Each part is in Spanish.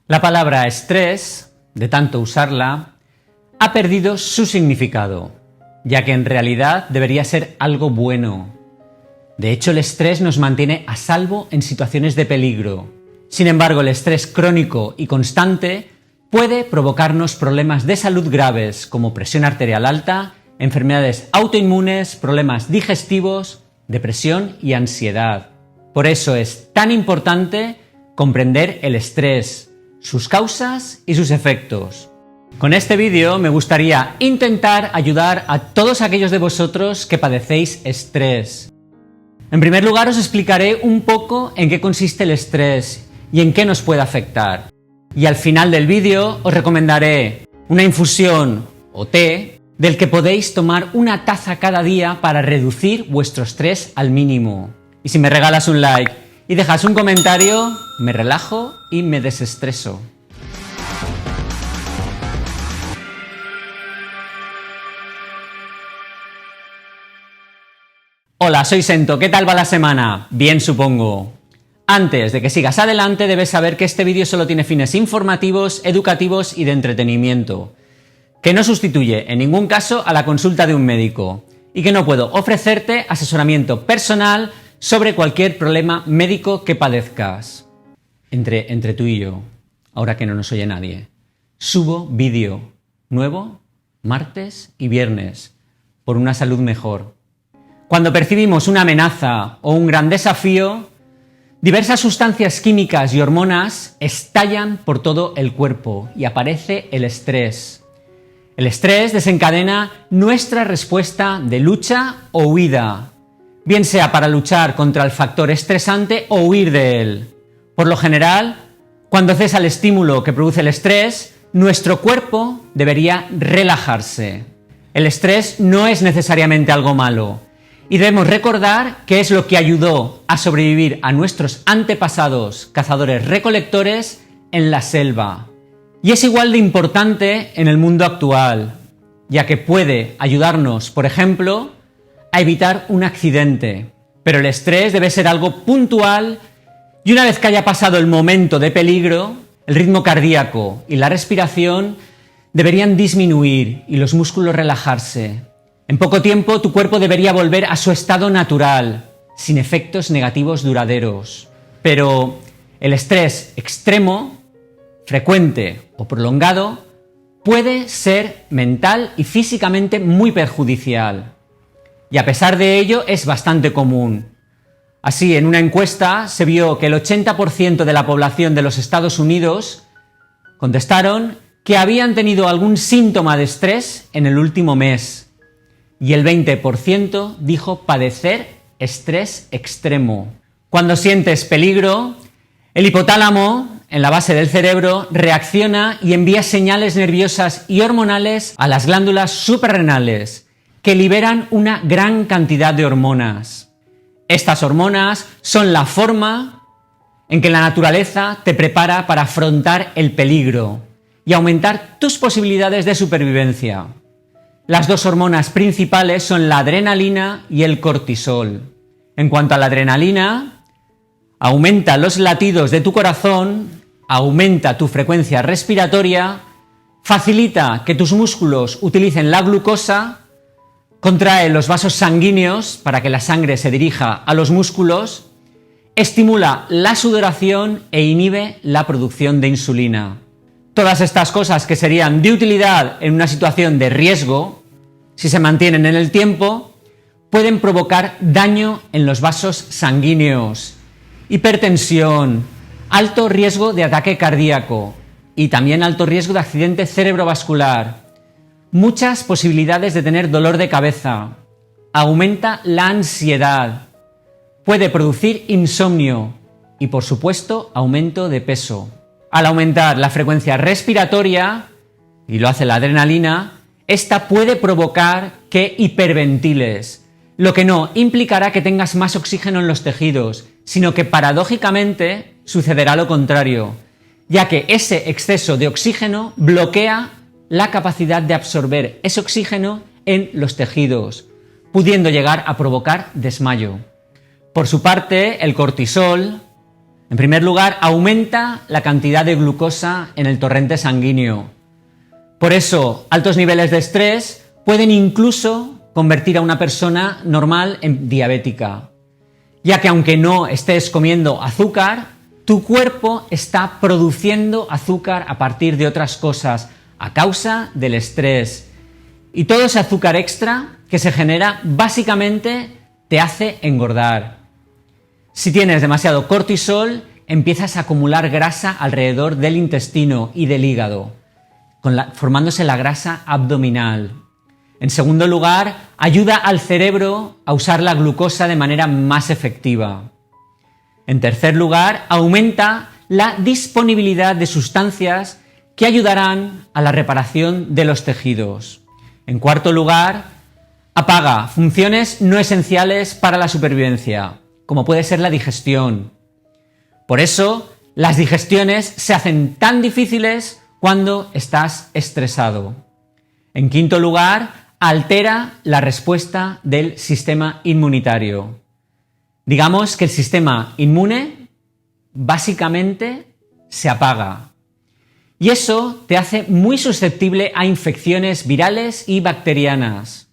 La palabra estrés, de tanto usarla, ha perdido su significado, ya que en realidad debería ser algo bueno. De hecho, el estrés nos mantiene a salvo en situaciones de peligro. Sin embargo, el estrés crónico y constante puede provocarnos problemas de salud graves como presión arterial alta, enfermedades autoinmunes, problemas digestivos, depresión y ansiedad. Por eso es tan importante comprender el estrés, sus causas y sus efectos. Con este vídeo me gustaría intentar ayudar a todos aquellos de vosotros que padecéis estrés. En primer lugar, os explicaré un poco en qué consiste el estrés y en qué nos puede afectar. Y al final del vídeo os recomendaré una infusión o té del que podéis tomar una taza cada día para reducir vuestro estrés al mínimo. Y si me regalas un like y dejas un comentario, me relajo y me desestreso. Hola, soy Sento, ¿qué tal va la semana? Bien, supongo. Antes de que sigas adelante, debes saber que este vídeo solo tiene fines informativos, educativos y de entretenimiento, que no sustituye en ningún caso a la consulta de un médico y que no puedo ofrecerte asesoramiento personal sobre cualquier problema médico que padezcas. Entre tú y yo, ahora que no nos oye nadie, subo vídeo nuevo martes y viernes por una salud mejor. Cuando percibimos una amenaza o un gran desafío, diversas sustancias químicas y hormonas estallan por todo el cuerpo y aparece el estrés. El estrés desencadena nuestra respuesta de lucha o huida, bien sea para luchar contra el factor estresante o huir de él. Por lo general, cuando cesa el estímulo que produce el estrés, nuestro cuerpo debería relajarse. El estrés no es necesariamente algo malo. Y debemos recordar que es lo que ayudó a sobrevivir a nuestros antepasados cazadores-recolectores en la selva. Y es igual de importante en el mundo actual, ya que puede ayudarnos, por ejemplo, a evitar un accidente. Pero el estrés debe ser algo puntual y una vez que haya pasado el momento de peligro, el ritmo cardíaco y la respiración deberían disminuir y los músculos relajarse. En poco tiempo tu cuerpo debería volver a su estado natural, sin efectos negativos duraderos. Pero el estrés extremo, frecuente o prolongado, puede ser mental y físicamente muy perjudicial. Y a pesar de ello es bastante común. Así, en una encuesta se vio que el 80% de la población de los Estados Unidos contestaron que habían tenido algún síntoma de estrés en el último mes. Y el 20% dijo padecer estrés extremo. Cuando sientes peligro, el hipotálamo, en la base del cerebro, reacciona y envía señales nerviosas y hormonales a las glándulas suprarrenales, que liberan una gran cantidad de hormonas. Estas hormonas son la forma en que la naturaleza te prepara para afrontar el peligro y aumentar tus posibilidades de supervivencia. Las dos hormonas principales son la adrenalina y el cortisol. En cuanto a la adrenalina, aumenta los latidos de tu corazón, aumenta tu frecuencia respiratoria, facilita que tus músculos utilicen la glucosa, contrae los vasos sanguíneos para que la sangre se dirija a los músculos, estimula la sudoración e inhibe la producción de insulina. Todas estas cosas que serían de utilidad en una situación de riesgo, si se mantienen en el tiempo, pueden provocar daño en los vasos sanguíneos, hipertensión, alto riesgo de ataque cardíaco y también alto riesgo de accidente cerebrovascular, muchas posibilidades de tener dolor de cabeza, aumenta la ansiedad, puede producir insomnio y, por supuesto, aumento de peso. Al aumentar la frecuencia respiratoria, y lo hace la adrenalina, esta puede provocar que hiperventiles, lo que no implicará que tengas más oxígeno en los tejidos, sino que paradójicamente sucederá lo contrario, ya que ese exceso de oxígeno bloquea la capacidad de absorber ese oxígeno en los tejidos, pudiendo llegar a provocar desmayo. Por su parte, el cortisol En primer lugar, aumenta la cantidad de glucosa en el torrente sanguíneo. Por eso, altos niveles de estrés pueden incluso convertir a una persona normal en diabética, ya que aunque no estés comiendo azúcar, tu cuerpo está produciendo azúcar a partir de otras cosas a causa del estrés. Y todo ese azúcar extra que se genera básicamente te hace engordar. Si tienes demasiado cortisol, empiezas a acumular grasa alrededor del intestino y del hígado, formándose la grasa abdominal. En segundo lugar, ayuda al cerebro a usar la glucosa de manera más efectiva. En tercer lugar, aumenta la disponibilidad de sustancias que ayudarán a la reparación de los tejidos. En cuarto lugar, apaga funciones no esenciales para la supervivencia, como puede ser la digestión. Por eso, las digestiones se hacen tan difíciles cuando estás estresado. En quinto lugar, altera la respuesta del sistema inmunitario. Digamos que el sistema inmune básicamente se apaga. Y eso te hace muy susceptible a infecciones virales y bacterianas.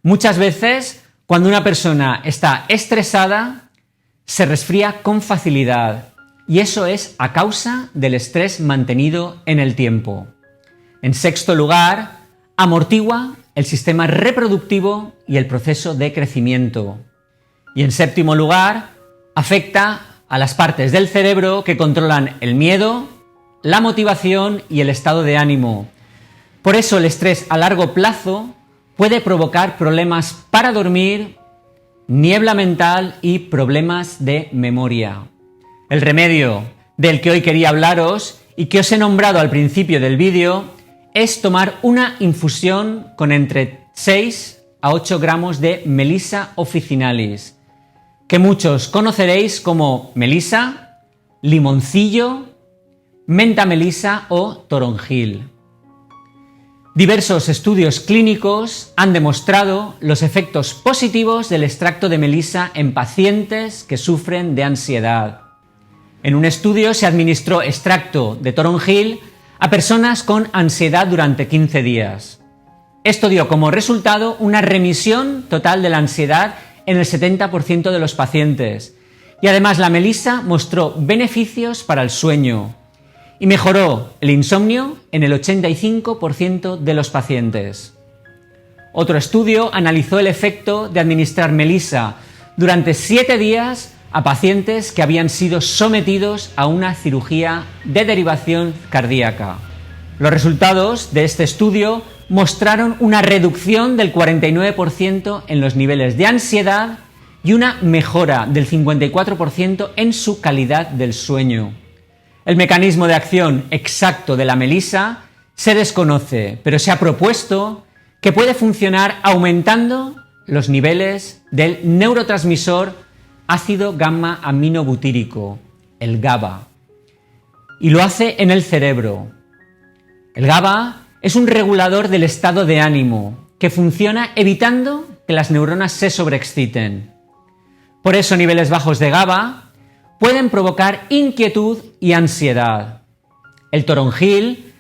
Muchas veces, cuando una persona está estresada, se resfría con facilidad, y eso es a causa del estrés mantenido en el tiempo. En sexto lugar, amortigua el sistema reproductivo y el proceso de crecimiento. Y en séptimo lugar, afecta a las partes del cerebro que controlan el miedo, la motivación y el estado de ánimo. Por eso el estrés a largo plazo puede provocar problemas para dormir, niebla mental y problemas de memoria. El remedio del que hoy quería hablaros y que os he nombrado al principio del vídeo es tomar una infusión con entre 6 a 8 gramos de Melissa officinalis, que muchos conoceréis como melisa, limoncillo, menta melisa o toronjil. Diversos estudios clínicos han demostrado los efectos positivos del extracto de melisa en pacientes que sufren de ansiedad. En un estudio se administró extracto de toronjil a personas con ansiedad durante 15 días. Esto dio como resultado una remisión total de la ansiedad en el 70% de los pacientes, y además la melisa mostró beneficios para el sueño y mejoró el insomnio en el 85% de los pacientes. Otro estudio analizó el efecto de administrar melisa durante 7 días a pacientes que habían sido sometidos a una cirugía de derivación cardíaca. Los resultados de este estudio mostraron una reducción del 49% en los niveles de ansiedad y una mejora del 54% en su calidad del sueño. El mecanismo de acción exacto de la melisa se desconoce, pero se ha propuesto que puede funcionar aumentando los niveles del neurotransmisor ácido gamma aminobutírico, el GABA, y lo hace en el cerebro. El GABA es un regulador del estado de ánimo que funciona evitando que las neuronas se sobreexciten. Por eso niveles bajos de GABA pueden provocar inquietud y ansiedad. El toronjil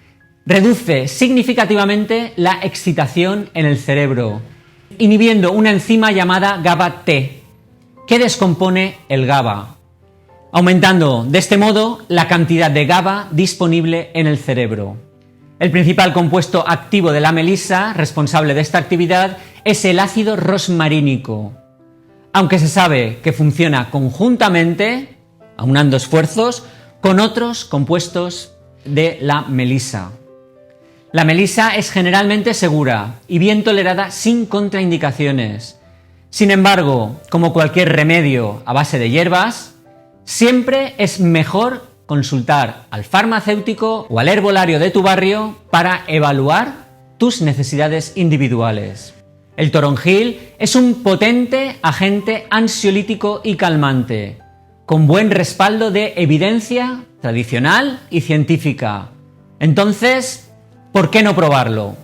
reduce significativamente la excitación en el cerebro, inhibiendo una enzima llamada GABA-T, que descompone el GABA, aumentando de este modo la cantidad de GABA disponible en el cerebro. El principal compuesto activo de la melisa responsable de esta actividad es el ácido rosmarínico, aunque se sabe que funciona conjuntamente, aunando esfuerzos, con otros compuestos de la melisa. La melisa es generalmente segura y bien tolerada sin contraindicaciones. Sin embargo, como cualquier remedio a base de hierbas, siempre es mejor consultar al farmacéutico o al herbolario de tu barrio para evaluar tus necesidades individuales. El toronjil es un potente agente ansiolítico y calmante, con buen respaldo de evidencia tradicional y científica. Entonces, ¿por qué no probarlo?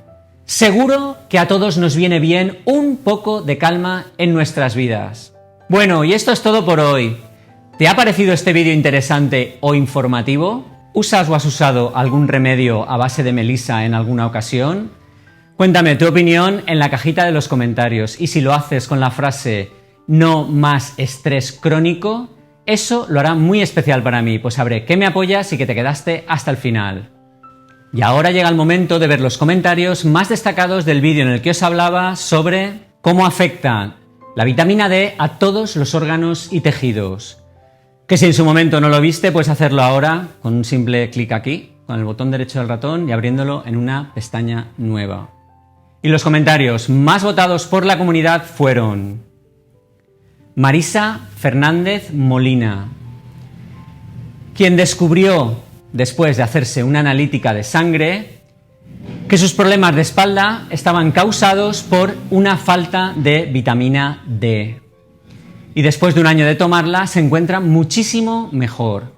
Seguro que a todos nos viene bien un poco de calma en nuestras vidas. Bueno, y esto es todo por hoy. ¿Te ha parecido este vídeo interesante o informativo? ¿Usas o has usado algún remedio a base de melisa en alguna ocasión? Cuéntame tu opinión en la cajita de los comentarios y si lo haces con la frase "no más estrés crónico", eso lo hará muy especial para mí, pues sabré que me apoyas y que te quedaste hasta el final. Y ahora llega el momento de ver los comentarios más destacados del vídeo en el que os hablaba sobre cómo afecta la vitamina D a todos los órganos y tejidos. Que si en su momento no lo viste, puedes hacerlo ahora con un simple clic aquí, con el botón derecho del ratón y abriéndolo en una pestaña nueva. Y los comentarios más votados por la comunidad fueron: Marisa Fernández Molina, quien descubrió, después de hacerse una analítica de sangre, que sus problemas de espalda estaban causados por una falta de vitamina D. Y después de un año de tomarla se encuentra muchísimo mejor.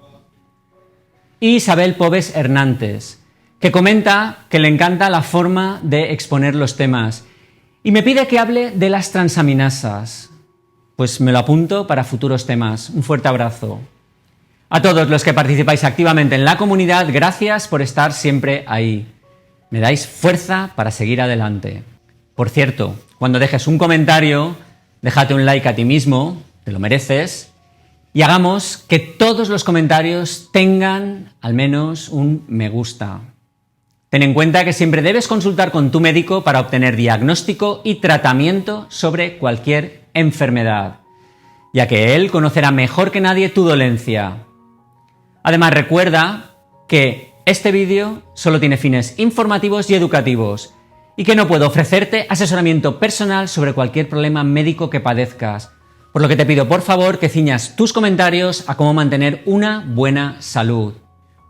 Y Isabel Pobes Hernández, que comenta que le encanta la forma de exponer los temas y me pide que hable de las transaminasas. Pues me lo apunto para futuros temas. Un fuerte abrazo. A todos los que participáis activamente en la comunidad, gracias por estar siempre ahí. Me dais fuerza para seguir adelante. Por cierto, cuando dejes un comentario, déjate un like a ti mismo, te lo mereces, y hagamos que todos los comentarios tengan al menos un me gusta. Ten en cuenta que siempre debes consultar con tu médico para obtener diagnóstico y tratamiento sobre cualquier enfermedad, ya que él conocerá mejor que nadie tu dolencia. Además, recuerda que este vídeo solo tiene fines informativos y educativos y que no puedo ofrecerte asesoramiento personal sobre cualquier problema médico que padezcas, por lo que te pido por favor que ciñas tus comentarios a cómo mantener una buena salud.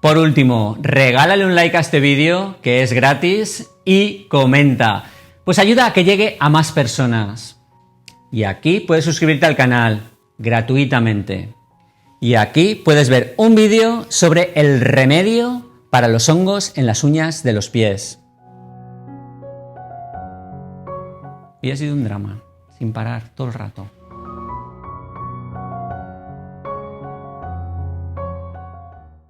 Por último, regálale un like a este vídeo, que es gratis, y comenta, pues ayuda a que llegue a más personas. Y aquí puedes suscribirte al canal gratuitamente. Y aquí puedes ver un vídeo sobre el remedio para los hongos en las uñas de los pies. Y ha sido un drama, sin parar, todo el rato.